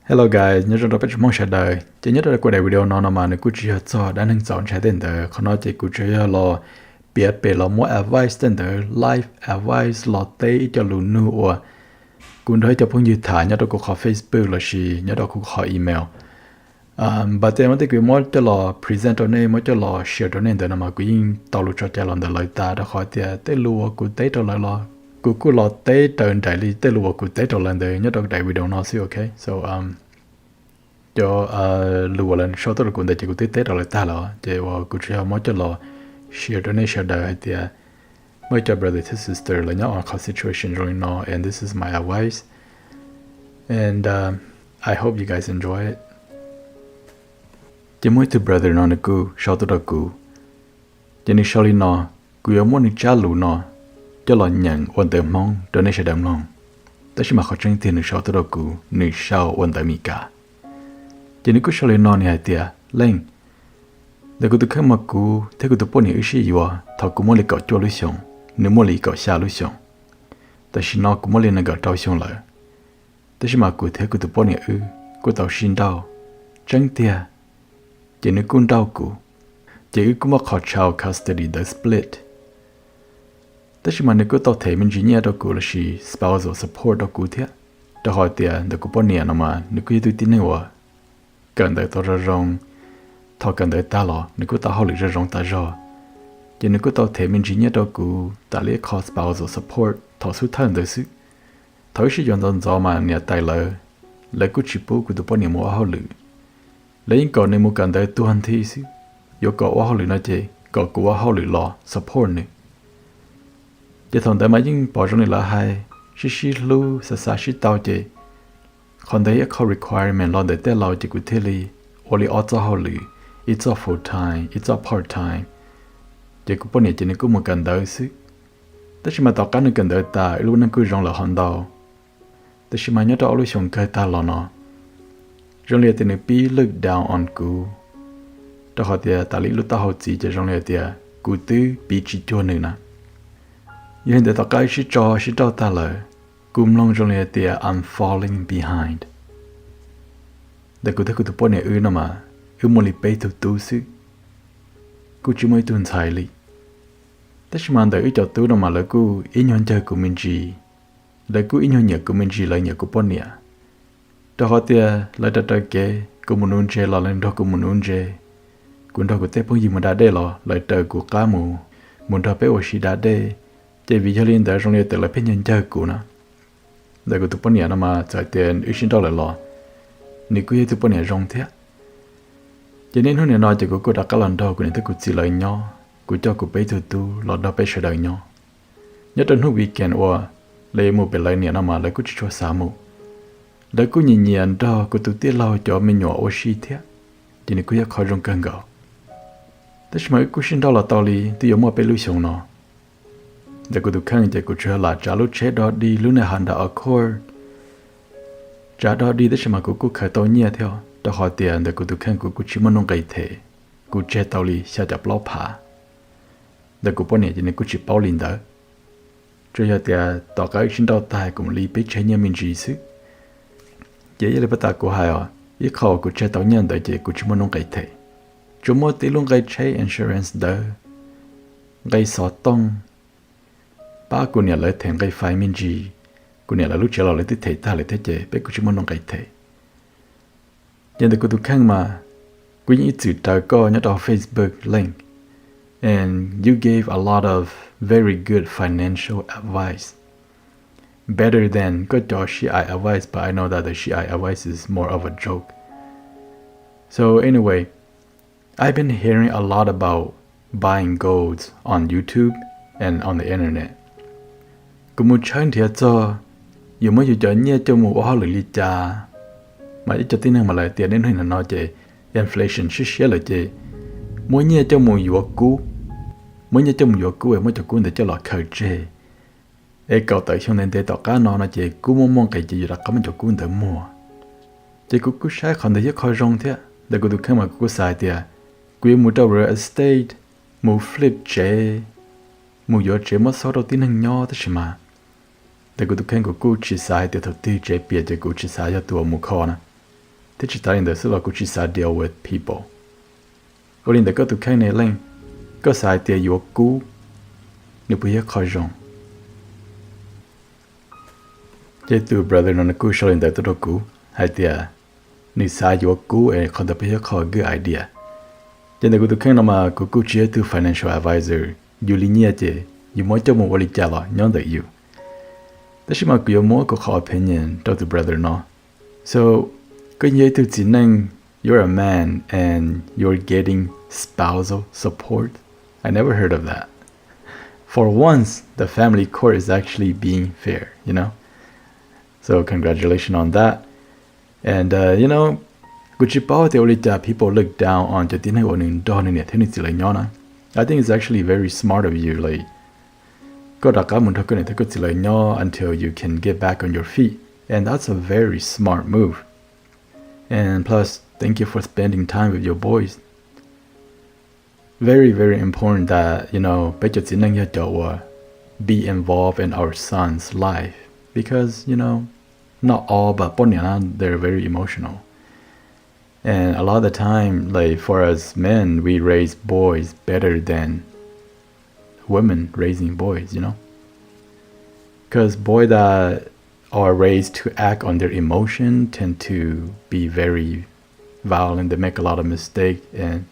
Hello guys, nhớ trong đó mong sẽ đời. Chỉ nhớ là qua đại video nó mà nếu cứ chỉ cho đã nâng chọn trái tiền đời, còn nó chỉ cứ chỉ là biết về là mỗi advice tiền đời, life advice là tây cho luôn nữa. Cũng thấy cho phong như thả nhớ đó cũng khó Facebook là gì, nhớ đó cũng khó email. Và tiền mà thì cứ mỗi cho là present ở đây, mỗi cho là share ở đây đời mà cứ yên tàu lụt cho trái lòng đời lời ta đã khỏi tiền tây lúa cũng tây trở lại lo. Cứ là tây trở đại lý tây lúa cũng tây trở lại đời nhớ đó đại video nó xíu ok. So cho lùa lên sau đó là cũng để chỉ có tết rồi ta là chỉ vào cũng chỉ mới cho là share donation đời hay tiệt mới cho brother and sister là nhớ on situation right now and this is my advice and I hope you guys enjoy it chỉ mới từ brother nó cứ sau đó cứ chỉ nên sau nó cứ ở muốn trả lù nó cho là nhận quan tâm mong donation đam lòng tất nhiên mà họ tranh tiền sau đó cứ nửa sau quan tâm mi cả chỉ nếu cứ sau này non này tiệt lên để cứ tự khám mà cứ thế cứ tự bỏ những cái gì vậy thằng cứ muốn lấy cọ chua lấy xong nếu muốn lấy cọ xa lấy xong tại vì nó cũng muốn lấy nó gọt trâu xong lại tại vì mà cứ thế cứ tự bỏ những cứ tao xin đau tránh tiệt chỉ nếu cũng đau chỉ cũng mà khó chào custody the split tại vì mà nếu cứ tao thấy mình chỉ nhớ đâu cứ là gì spousal support đâu cứ thế đâu hỏi tiệt để cứ bỏ những nó mà nếu cứ tự tin này vậy cần đợi tao ra rong thọ cần đợi ta lo nếu cứ tao học được ra rong ta rồi chỉ nếu cứ tao thấy mình chỉ nhớ đâu cứ ta lấy cost spousal support thọ suốt thân đời sự thọ sử dụng đơn giản mà nhà tài lợi lấy cứ chỉ bố của tụi bọn mua học được lấy những cái này mua cần đợi tu hành thi sự có có học được nói gì có của học được lo support này chỉ thằng tại mà những bảo trong này là hay xí lu sa xí tao gì còn đấy có requirement lo để tên lo chỉ có thể li only auto holy it's a full time it's a part time chỉ có bọn này chỉ nên có một cần đợi xí tất nhiên mà tao cá nên cần đợi ta lúcนั้นcứ rong là hòn đào tất nhiên mà nhớ tao lúc xong cái ta lo nó rong liệt thì nên be look down onกูtao hỏi tiệt ta lúc tao hỏi gì cho rong liệt tiệtกูtư bị chỉ cho nữa nè nhưng để tao cái chỉ cho ta lời cúm long trong này tiệt I'm falling behind để cứ thấy cứ tụi bọn này nó mà muốn lấy bê tu sức cứ chỉ mới tuần sai li tất nhiên mà để cho tu nó mà lại cứ ít nhon chơi của mình gì lại cứ ít nhon nhớ của mình gì lại nhớ của bọn này đó họ tiệt lại đặt ra cái của mình uống chơi là lên đó của mình uống chơi cũng đó của tép bao gì mà đã để lo lại trời của cá mù muốn đó bé oxy đã để chỉ vì cho nên để trong này tiệt lại phải nhon chơi của nó để có tụi bọn này nó mà trả tiền ít xin đâu lại lo nếu cứ tụi bọn này rong thế cho nên hôm nay nói chỉ có cô đặt cái lần đầu của những thứ cụ chỉ lời nhau cụ cho cụ bé tu lọt đó bé sẽ đợi nhau nhất đến hôm weekend or lấy một bề lại nó mà lấy cụ chỉ cho xa mù lấy cụ nhìn nhìn đó cụ tụi tiết lâu cho mình nhỏ oxy thế cho nên cụ sẽ khỏi rong cơn gạo tất nhiên mà cụ xin đâu là tao li tôi giống một bé lưu sống nó để cụ tụi khang để cụ chơi là trả lúc chết đó đi lúc này hành đã ở core trả đó đi tất nhiên mà cụ khởi tao nhẹ theo đó hỏi tiền để cụ tụi khang cụ chỉ muốn nông cày thể cụ chết tao li sẽ chập lóp phá để cụ bọn này cho nên cụ chỉ bảo linh đó cho giờ thì tao cái xin tao tài cũng li biết chơi nhà mình gì chứ vậy là bắt đầu cụ hay à ít khâu cụ chết tao nhận để chỉ cụ chỉ muốn nông cày thể chúng mua tí luôn cày chơi insurance đó cày sọ tông ba cô nhà lấy thèm cái file mình gì cô nhà là lúc chờ lấy tới ta lấy tới chế bé cô chỉ muốn nông cái thể nhưng để cô tụi khang mà cô những chữ trời co nhớ đó Facebook link and you gave a lot of very good financial advice better than có cho SHI advice but I know that the SHI advice is more of a joke so anyway I've been hearing a lot about buying golds on YouTube and on the internet cũng muốn chơi thì cho dù mới dù cho nhẹ cho một hoa lửa ly trà mà ít cho tin năng mà lại tiền đến hồi là nói chứ inflation shit là chứ mỗi nhẹ cho một vụ cũ mỗi nhẹ cho một vụ cũ mới cho cũ để cho lọt khởi chế ấy cậu tới trong nên để tao cá nó chứ cũ mong cái gì đó có mình cho cũ để mua chứ cũ cũ sai còn để cho khởi rong thế để cũ được khi mà cũ sai thì cũ mua đầu real estate mua flip chế mua vụ chế mất số đầu tiên năng nhỏ thế mà để cô tụi khen của cô chỉ sai để đầu tư chế bìa cho cô chỉ sai cho tụi một kho nè thế chỉ tại đó là cũng chỉ sa deal with people ở đây có tụ cái này lên có sai tiền yếu cũ nếu bây giờ khó rong chế tụ brother nó cũ sau này tụ cũ hay tiền nếu sai yếu cũ ấy còn tập bây giờ khó good idea chế này tụ cái nào mà cũ chỉ tụ financial advisor you linia chế you muốn cho một vali trả lại nhớ được you thế mà cứ muốn có khó opinion cho tụ brother nó so cái như tụ chỉ nên you're a man and you're getting spousal support. I never heard of that. For once, the family court is actually being fair, you know? So congratulations on that. And, you know, people look down on I think it's actually very smart of you. Like, until you can get back on your feet. And that's a very smart move. And plus, thank you for spending time with your boys. Very, very important that, you know, be involved in our son's life. Because, you know, not all, but they're very emotional. And a lot of the time, like for us men, we raise boys better than women raising boys, you know? Because boys that are raised to act on their emotion tend to be very violent. They make a lot of mistakes, and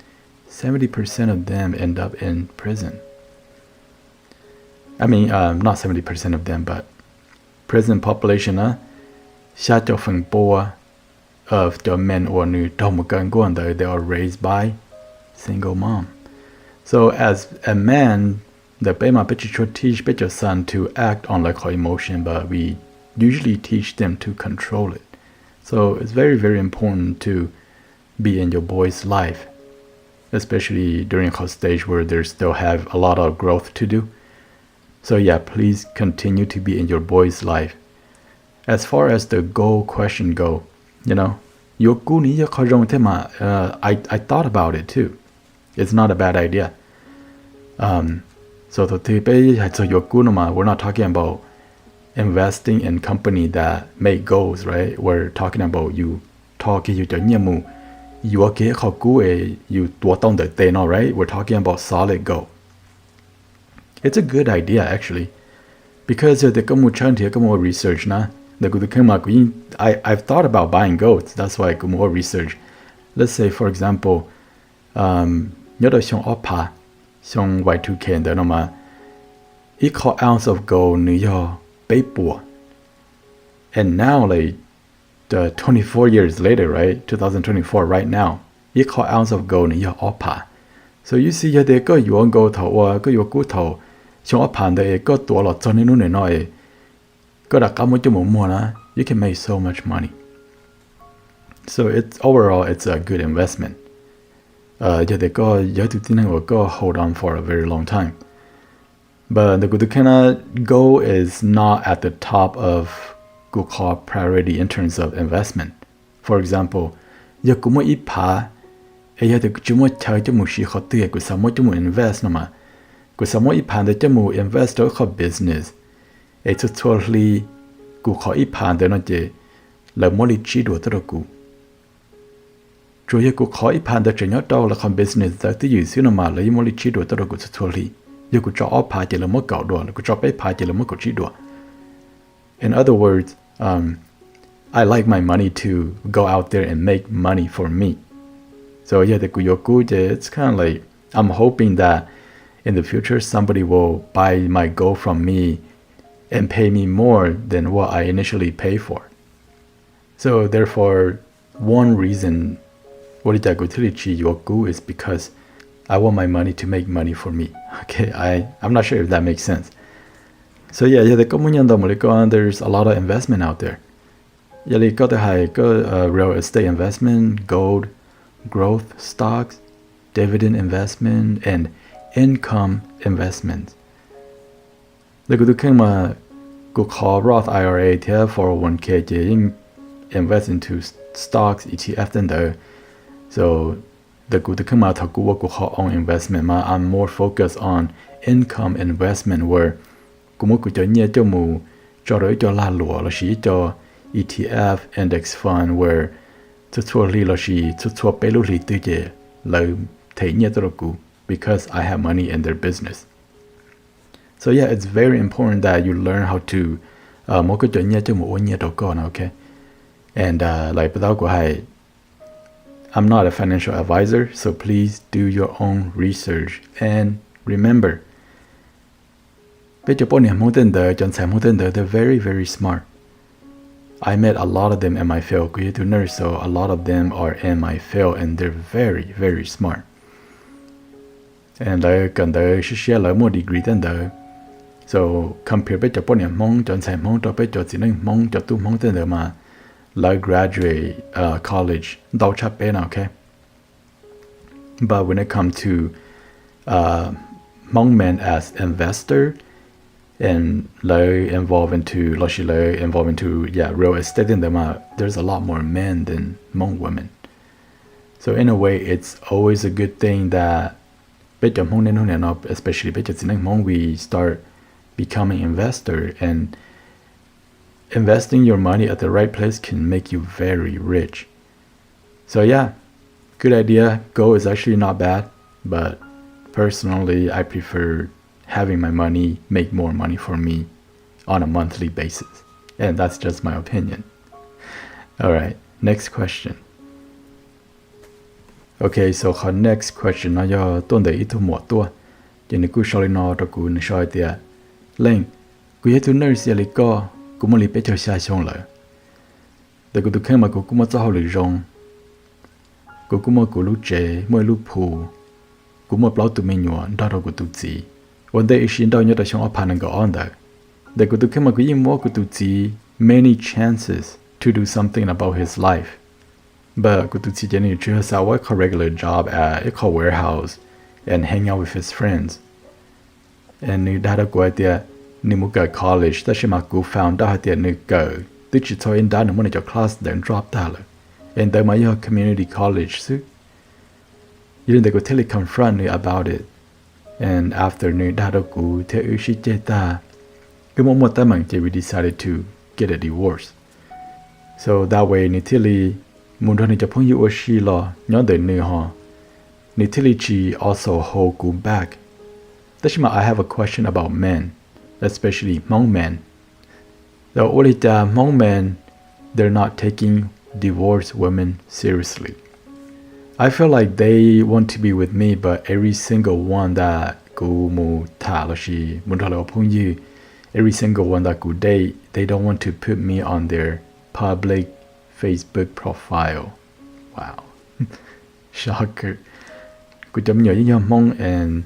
70% of them end up in prison. I mean, not 70% of them, but prison population, of the men or new they are raised by single mom. So as a man, the Bema should teach your son to act on like her emotion, but we usually teach them to control it. So it's very, very important to be in your boy's life, especially during a stage where they still have a lot of growth to do. So yeah, please continue to be in your boy's life. As far as the goal question go, you know, I thought about it too. It's not a bad idea. So we're not talking about investing in company that make goals, right? We're talking about you right? We're talking about solid goal. It's a good idea actually, because the more research I've thought about buying goats. That's why I more research. Let's say for example, Y2K equal ounce of gold and now like the 24 years later, right? 2024 right now, equal ounce of gold so you see they go you want go to or go your good to go to a lot you can make so much money. So overall it's a good investment. They go hold on for a very long time. But the good kind of goal is not at the top of Google priority in terms of investment. For example, invest invest business. It's totally Google business in other words, I like my money to go out there and make money for me. So yeah, it's kind of like I'm hoping that in the future somebody will buy my gold from me and pay me more than what I initially pay for. So therefore, one reason is because I want my money to make money for me. Okay, I'm not sure if that makes sense. So yeah, there's a lot of investment out there. Real estate investment, gold, growth stocks, dividend investment, and income investment. Call Roth IRA, 401k, invest into stocks, ETF, and there. So on investment, I'm more focused on income investment where ETF index fund where Cho chua li lo shi cho chua pe lu li tu je lo thể nhẹ tro ku because I have money in their business. So yeah, it's very important that you learn how to mỗi cái chuyện nhẹ cho mỗi nhẹ đâu con, okay? And like without go hai, I'm not a financial advisor, so please do your own research and remember. Bây giờ bọn em muốn tên đời, chọn sai muốn tên đời, they're very very smart. I met a lot of them in my field, cứ to nurse, so a lot of them are in my field and they're very very smart. And lại cần đời share lại một degree tên đời. So compare bây giờ bọn em mong chọn sai mong cho bây giờ chỉ nên mong cho tu mong tên đời mà lại graduate college đâu chắc bên okay. But when it comes to mong men as investor and involved into real estate in them, there's a lot more men than Hmong women. So in a way, it's always a good thing that especially we start becoming investor, and investing your money at the right place can make you very rich. So yeah, good idea. Goal is actually not bad, but personally, I prefer having my money make more money for me on a monthly basis. And that's just my opinion. All right, next question. Okay, so her next question nó do tuần để ít thu một tua. Chỉ nên cứ soi nó rồi cứ nên soi tiệt. Lên, cứ hết tu nurse là có, cũng mới biết cho sai xong rồi. Để cứ tu khen mà cũng mới cho họ lười rong. Cũng mới cứ lúc trẻ, mới lúc phù, cũng mới bảo tụi mình nhọn, đó rồi cứ tu gì. One day is đâu nhớ tới xong ở pan go on there. Để cứ tu khen mà cứ yên mua cứ tu gì, many chances to do something about his life. But cứ tu gì cho nên chưa sao work a regular job at a warehouse and hang out with his friends. And nếu đã được quay tiệt, nếu muốn go college, ta sẽ mà cứ found out tiệt nếu go, tức chỉ thôi in đã nếu muốn cho class then drop ta rồi. And tới mà community college chứ. You didn't go tell confront me about it. And after nếu đã được cứ theo ý sĩ chế ta, cứ một ta mình we decided to get a divorce. So that way nếu thì muốn ra cho phong yêu sĩ lo nhớ đến nếu họ, nếu thì chỉ also hold you back. Tashima, I have a question about men, especially Hmong men. The only Hmong men, they're not taking divorced women seriously. I feel like they want to be with me, but every single one that every single one that go date, they don't want to put me on their public Facebook profile. Wow. Shocker. Cô chấm nhớ với nhau Hmong and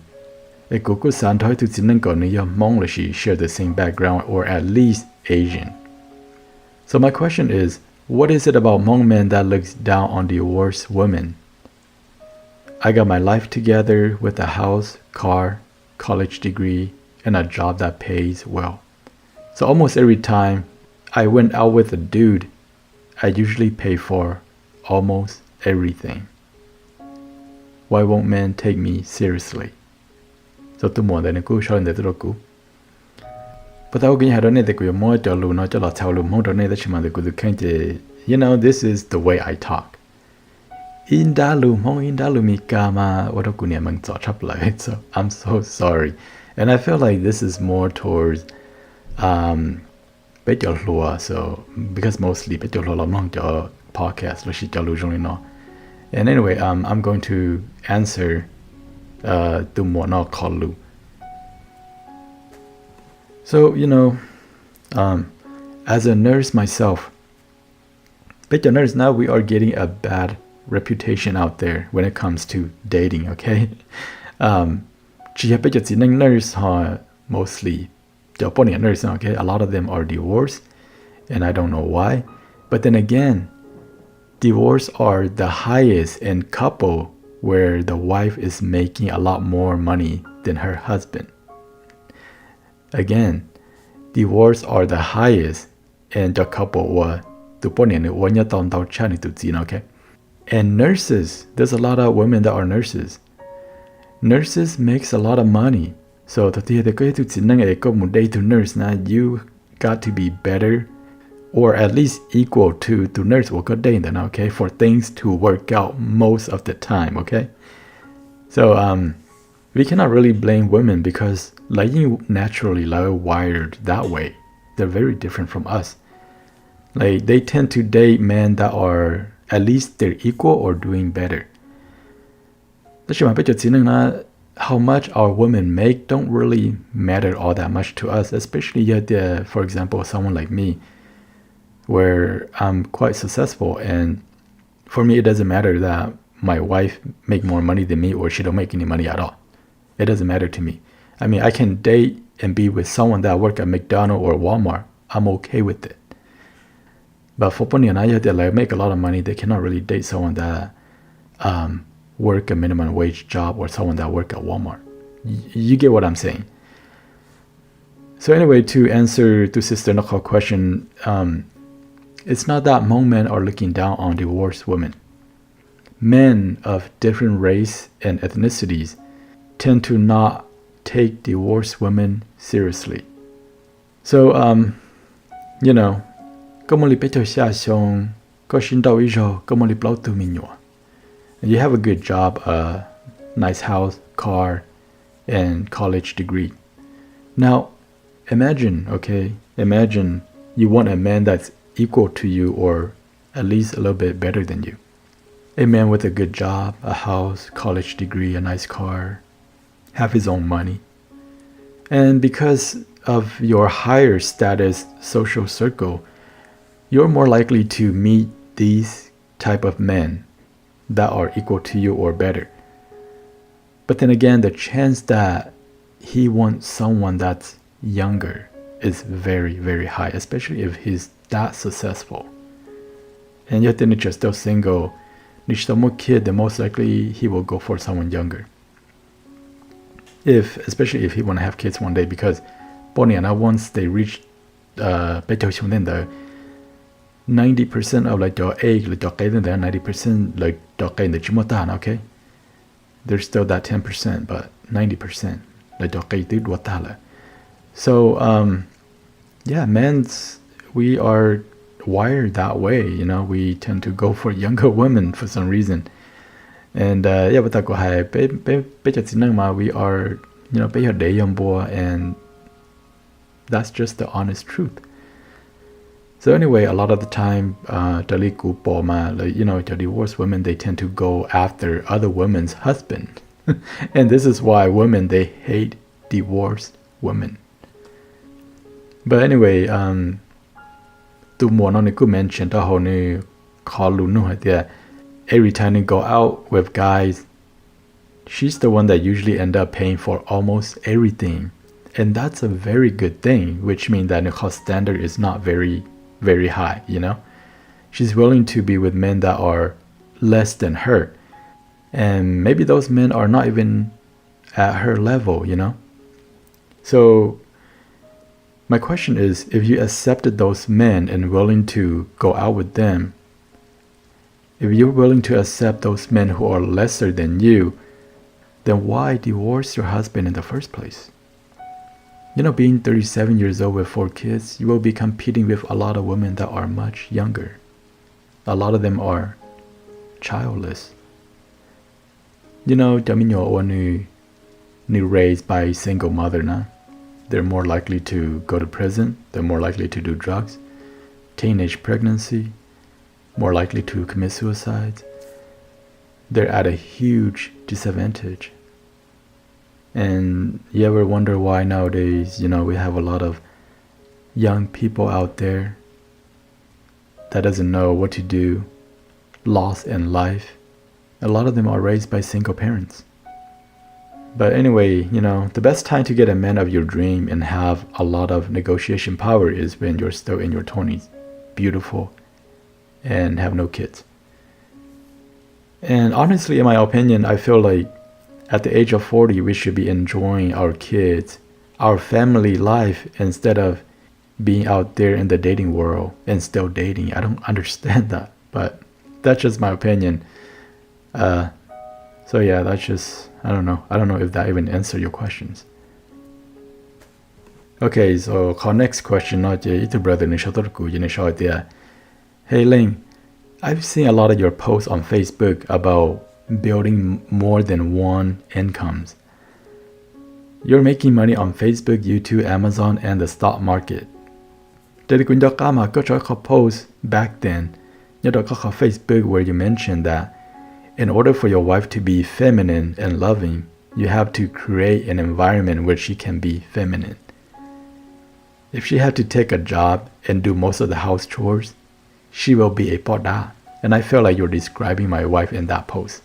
cô sản thôi từ chính nên còn nữa Hmong là she share the same background or at least Asian. So my question is, what is it about Hmong men that looks down on divorced women? I got my life together with a house, car, college degree, and a job that pays well. So almost every time I went out with a dude, I usually pay for almost everything. Why won't men take me seriously? So tôi muốn để cô cho nên tôi cô. But tao cái nhà đó này thì cô mua cho luôn nó cho là thao luôn mua đó này thì chỉ mà để cô được khen chứ. You know, this is the way I talk. In đã luôn mi kama, what đó cô nhà mình cho chấp lại. So I'm so sorry, and I feel like this is more towards biết cho lùa. So because mostly biết cho lùa làm long cho podcast, lúc chỉ cho lùa trong nó. And anyway, I'm going to answer to more not call Lu. So, you know, as a nurse myself, but nurse now we are getting a bad reputation out there when it comes to dating, okay? Chỉ hay chỉ nên nurse mostly, cho bọn nurse, okay? A lot of them are divorced, and I don't know why. But then again, divorce are the highest in couple where the wife is making a lot more money than her husband. Again, divorce are the highest in the couple okay? And nurses, there's a lot of women that are nurses. Nurses makes a lot of money. So to go to nurse now, you got to be better or at least equal to nurse work a day then, okay, for things to work out most of the time, okay? So we cannot really blame women because like naturally like wired that way. They're very different from us. Like they tend to date men that are at least they're equal or doing better. How much our women make don't really matter all that much to us, especially for example, someone like me, where I'm quite successful, and for me it doesn't matter that my wife make more money than me or she don't make any money at all. It doesn't matter to me. I mean, I can date and be with someone that work at McDonald's or Walmart. I'm okay with it. But for Pony and I, they like make a lot of money. They cannot really date someone that work a minimum wage job or someone that work at Walmart. You get what I'm saying. So anyway, to answer to Sister Nokal's question, it's not that most men are looking down on divorced women. Men of different race and ethnicities tend to not take divorced women seriously. So, you know, you have a good job, a nice house, car, and college degree. Now, imagine you want a man that's equal to you or at least a little bit better than you. A man with a good job, a house, college degree, a nice car, have his own money. And because of your higher status social circle, you're more likely to meet these type of men that are equal to you or better. But then again, the chance that he wants someone that's younger is very, very high, especially if he's that successful. And yet then if you're still single, more kid, then most likely he will go for someone younger. Especially if he want to have kids one day, because once they reach 90% of like your age, like 90% like okay? There's still that 10%, but 90% like so yeah, we are wired that way, we tend to go for younger women for some reason. And yeah, but we are, and that's just the honest truth. So anyway, a lot of the time, divorced women, they tend to go after other women's husband. And this is why women, they hate divorced women. But anyway, every time they go out with guys, she's the one that usually end up paying for almost everything. And that's a very good thing, which means that her standard is not very, very high, She's willing to be with men that are less than her. And maybe those men are not even at her level, So my question is, if you accepted those men and willing to go out with them, if you're willing to accept those men who are lesser than you, then why divorce your husband in the first place? Being 37 years old with 4 kids, you will be competing with a lot of women that are much younger. A lot of them are childless. Raised by a single mother now. They're more likely to go to prison. They're more likely to do drugs. Teenage pregnancy. More likely to commit suicide. They're at a huge disadvantage. And you ever wonder why nowadays, we have a lot of young people out there that doesn't know what to do, lost in life. A lot of them are raised by single parents. But anyway, the best time to get a man of your dream and have a lot of negotiation power is when you're still in your 20s, beautiful, and have no kids. And honestly, in my opinion, I feel like at the age of 40, we should be enjoying our kids, our family life, instead of being out there in the dating world and still dating. I don't understand that, but that's just my opinion. So yeah, that's just, I don't know if that even answers your questions. Okay, so our next question not itu brother ni shatorku yene shawtia. Hey Ling, I've seen a lot of your posts on Facebook about building more than one incomes. You're making money on Facebook, YouTube, Amazon, and the stock market. Dari kun kama ko cho post back then. Nhớ có Facebook where you mentioned that in order for your wife to be feminine and loving, you have to create an environment where she can be feminine. If she had to take a job and do most of the house chores, she will be a poda. And I feel like you're describing my wife in that post.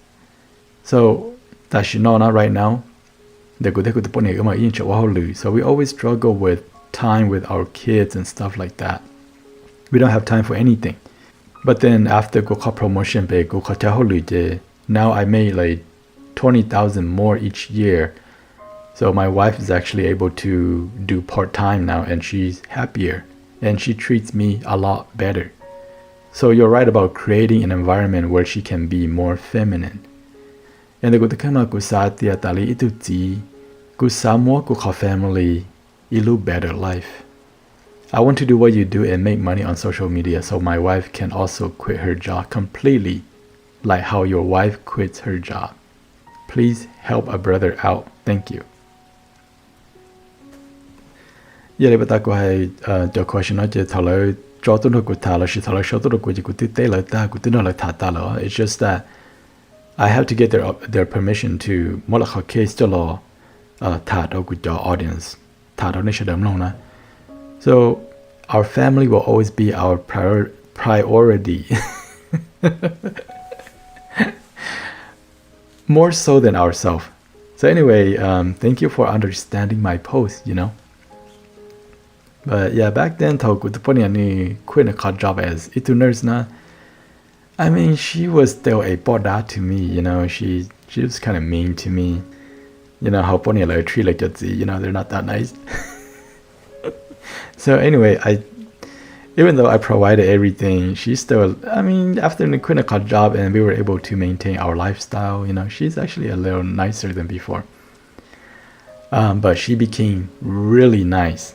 So, that she know not right now. So we always struggle with time with our kids and stuff like that. We don't have time for anything. But then after go promotion pay go now I made like 20,000 more each year. So my wife is actually able to do part-time now and she's happier and she treats me a lot better. So you're right about creating an environment where she can be more feminine. And the good kama kusati atali ituti kusamo kuka family ilu better life. I want to do what you do and make money on social media so my wife can also quit her job completely like how your wife quits her job. Please help a brother out. Thank you. Yeah, but that go the question not just hello cho tôi nó cũng thả là sự thả là số tôi cũng chỉ cũng tự tế là ta cũng tự nó là thả ta là it's just that I have to get their permission to mỗi là họ case cho lo thả đâu của cho audience thả đâu nên sẽ đâm lòng nè. So our family will always be our priority. More so than ourselves. So anyway, thank you for understanding my post, you know. But yeah, back then, quit a job as itu nurse na. I mean, she was still a poda to me, you know. She was kind of mean to me. You know how pony like tree like you know, they're not that nice. So anyway, even though I provided everything, she still, I mean, after the quit a job and we were able to maintain our lifestyle, you know, she's actually a little nicer than before. But she became really nice.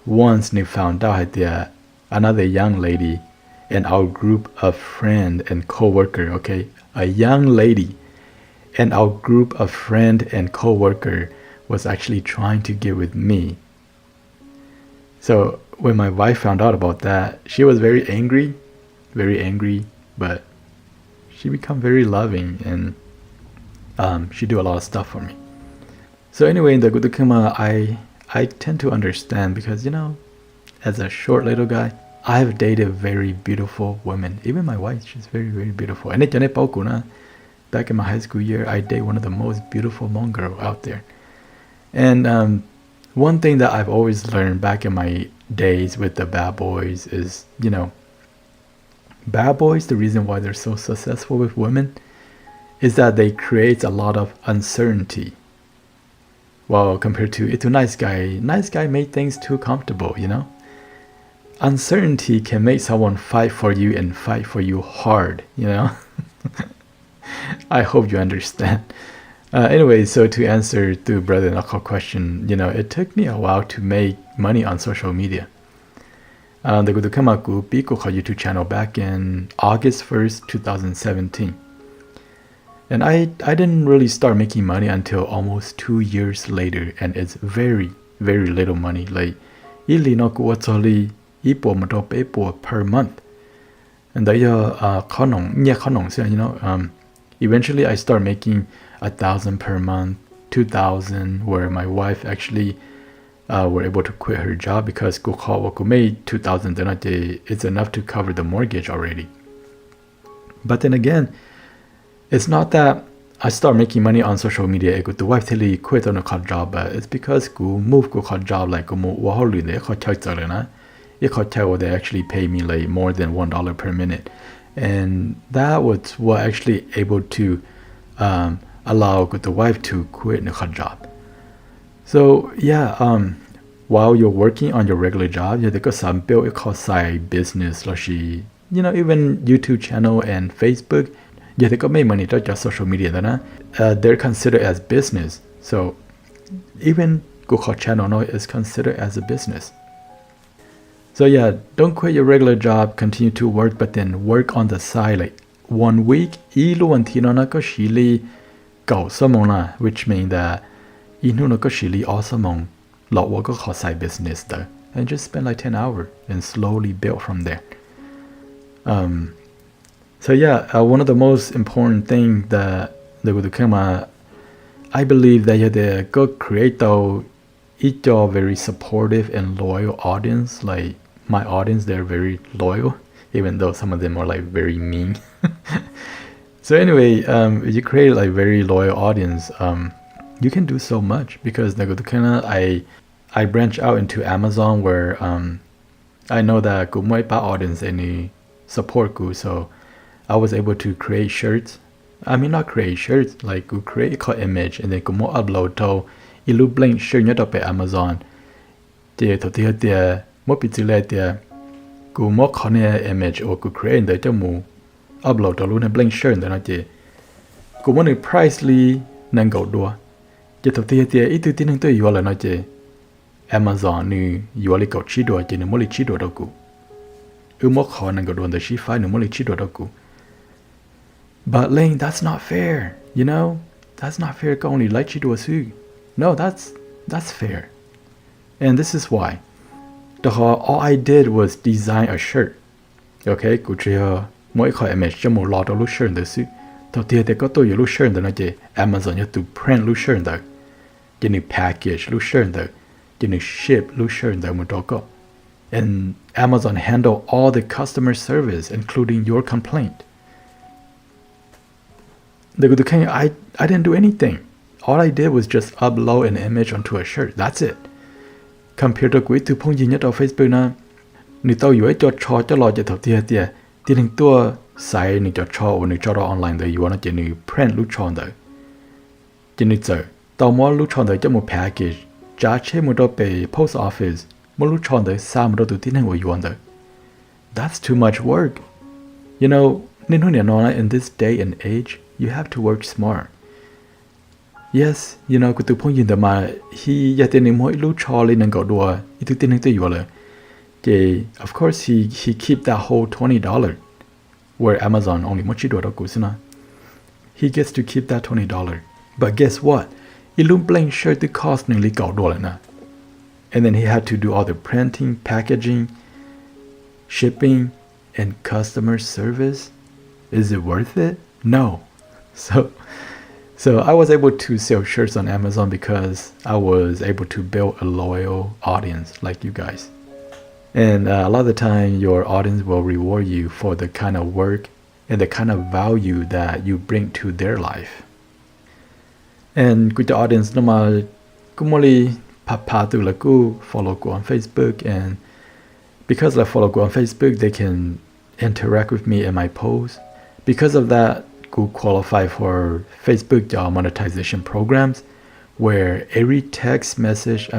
Once they found out that another young lady in our group of friend and co-worker, okay, a young lady in our group of friend and co-worker was actually trying to get with me. So when my wife found out about that, she was very angry, but she became very loving and she do a lot of stuff for me. So anyway, in the Gudukuma, I tend to understand because, you know, as a short little guy, I have dated very beautiful women. Even my wife, she's very, very beautiful. And back in my high school year, I dated one of the most beautiful Hmong girl out there. And one thing that I've always learned back in my days with the bad boys is, you know, bad boys, the reason why they're so successful with women is that they create a lot of uncertainty. Well, compared to it's a nice guy made things too comfortable, you know. Uncertainty can make someone fight for you and fight for you hard, you know. I hope you understand. Anyway, so to answer to Brother Knuckle question, you know, it took me a while to make money on social media. The Gudukamaku Biko YouTube channel back in August 1st, 2017. And I didn't really start making money until almost 2 years later, and it's very, very little money. Like, ili no kuwatsoli ipo matope per month. And you know, eventually I start making 1,000 per month, 2,000, where my wife actually were able to quit her job because Kukawaku made 2,000 it's enough to cover the mortgage already. But then again, it's not that I start making money on social media. The wife tell you quit on a job, but it's because go move go job like go they actually pay me like more than $1 per minute, and that was what actually able to allow the wife to quit the job. So yeah, while you're working on your regular job, you have some build a side business, like you know, even YouTube channel and Facebook. Yeah, they got make money not just social media. They're considered as business. So even Google channel no is considered as a business. So yeah, don't quit your regular job, continue to work, but then work on the side like 1 week. Which means that side business though, and just spend like 10 hours and slowly build from there. So yeah, one of the most important thing that I believe that the good creator, each are very supportive and loyal audience. Like my audience, they're very loyal, even though some of them are like very mean. So anyway, if you create like very loyal audience, you can do so much because I branch out into Amazon where I know that good audience any support good, so I was able to create shirts. I mean not create shirts, like go create a image and then go more upload to ilu blank shirt nhất ở Amazon. Thì thực tế thì mỗi bị chỉ lại thì go more con image or go create để cho mu upload to luôn blank shirt để nó chỉ go more price li năng cầu đua. Thì thực tế thì ít thứ tiếng tôi là nó chỉ Amazon ni yêu li cầu chỉ đua chỉ nó mỗi li chỉ đua đâu go. More con năng cầu đua để chỉ phải nó mỗi li chỉ đua đâu go. But Lane, that's not fair, you know? That's not fair. Có only like you do a suit. No, that's fair. And this is why. All I did was design a shirt. Okay, cụ chỉ mỗi khỏi image cho một lot of lúc shirt được suit. Đầu tiên thì có tôi lúc shirt đó chứ Amazon you to print lúc shirt đó. Chỉ need package lúc shirt đó. Chỉ need ship lúc shirt đó một đó có. And Amazon handle all the customer service, including your complaint. I didn't do anything. All I did was just upload an image onto a shirt. That's it. Compared to quý từ phong gì nhất ở Facebook na, người tao yếu cho lo cho thầu tiền hình tua sai người cho online đấy, you wanna chỉ người print lúc cho đấy. Chỉ người giờ tao mua lúc cho đấy cho một package, trả chế một đôi về post office, một lúc cho đấy sao một đôi từ tiền hình của you đấy. That's too much work. You know, nên hơn nói in this day and age, you have to work smart. Yes, you know, cái từ phong nhìn mà he giờ tiền mỗi lúc cho lên năng cầu đùa, ít thứ tiền hình tôi rồi. Of course he keep that whole $20, where Amazon only một chỉ đùa đâu cũng na. He gets to keep that $20. But guess what? Ilum blank shirt the cost nearly cầu đùa na. And then he had to do all the printing, packaging, shipping, and customer service. Is it worth it? No. So I was able to sell shirts on Amazon because I was able to build a loyal audience like you guys. And a lot of the time your audience will reward you for the kind of work and the kind of value that you bring to their life. And with the audience, no mà cũng mới papa từ là cứ follow cô on Facebook, and because I follow cô on Facebook, they can interact with me in my posts. Because of that, could qualify for Facebook monetization programs where every text message, I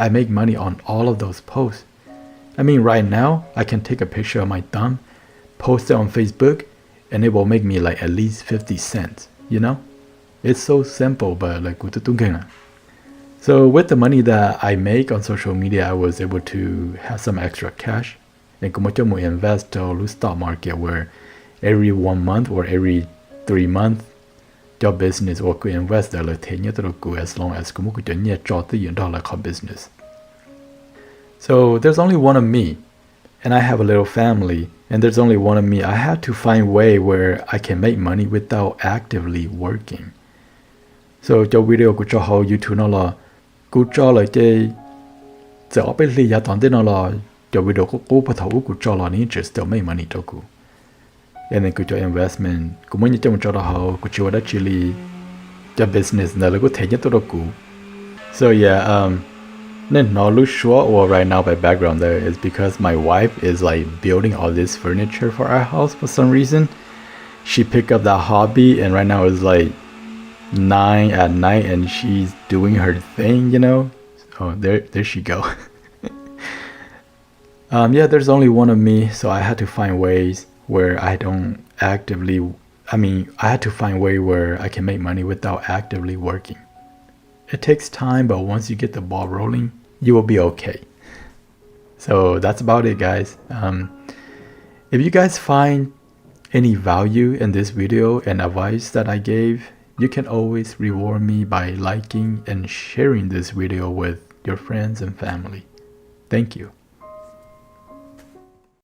make money on all of those posts. I mean, right now, I can take a picture of my thumb, post it on Facebook, and it will make me like at least 50 cents, you know? It's so simple, but like, so with the money that I make on social media, I was able to have some extra cash. And como invest to the stock market where every 1 month or every 3 months, your business or could invest there as long as business. So there's only one of me, and I have a little family, and there's only one of me. I had to find a way where I can make money without actively working. So your video của cho how YouTube nó là của cho lại cái giờ bên lì giá toàn tên nó là your video của cô bắt đầu của cho là ní just still make money cho cô. And then của cho investment của mấy trong cho đó how của cho đó chỉ là cho business là có thể nhất tôi đó cô. So yeah, nên nó lúc short or right now by background there is because my wife is like building all this furniture for our house for some reason. She picked up that hobby, and right now it's like 9 at night and she's doing her thing, you know. Oh, there she go. Yeah, there's only one of me, so I had to find ways where I I had to find a way where I can make money without actively working. It takes time, but once you get the ball rolling, you will be okay. So that's about it, guys. If you guys find any value in this video and advice that I gave, you can always reward me by liking and sharing this video with your friends and family. Thank you.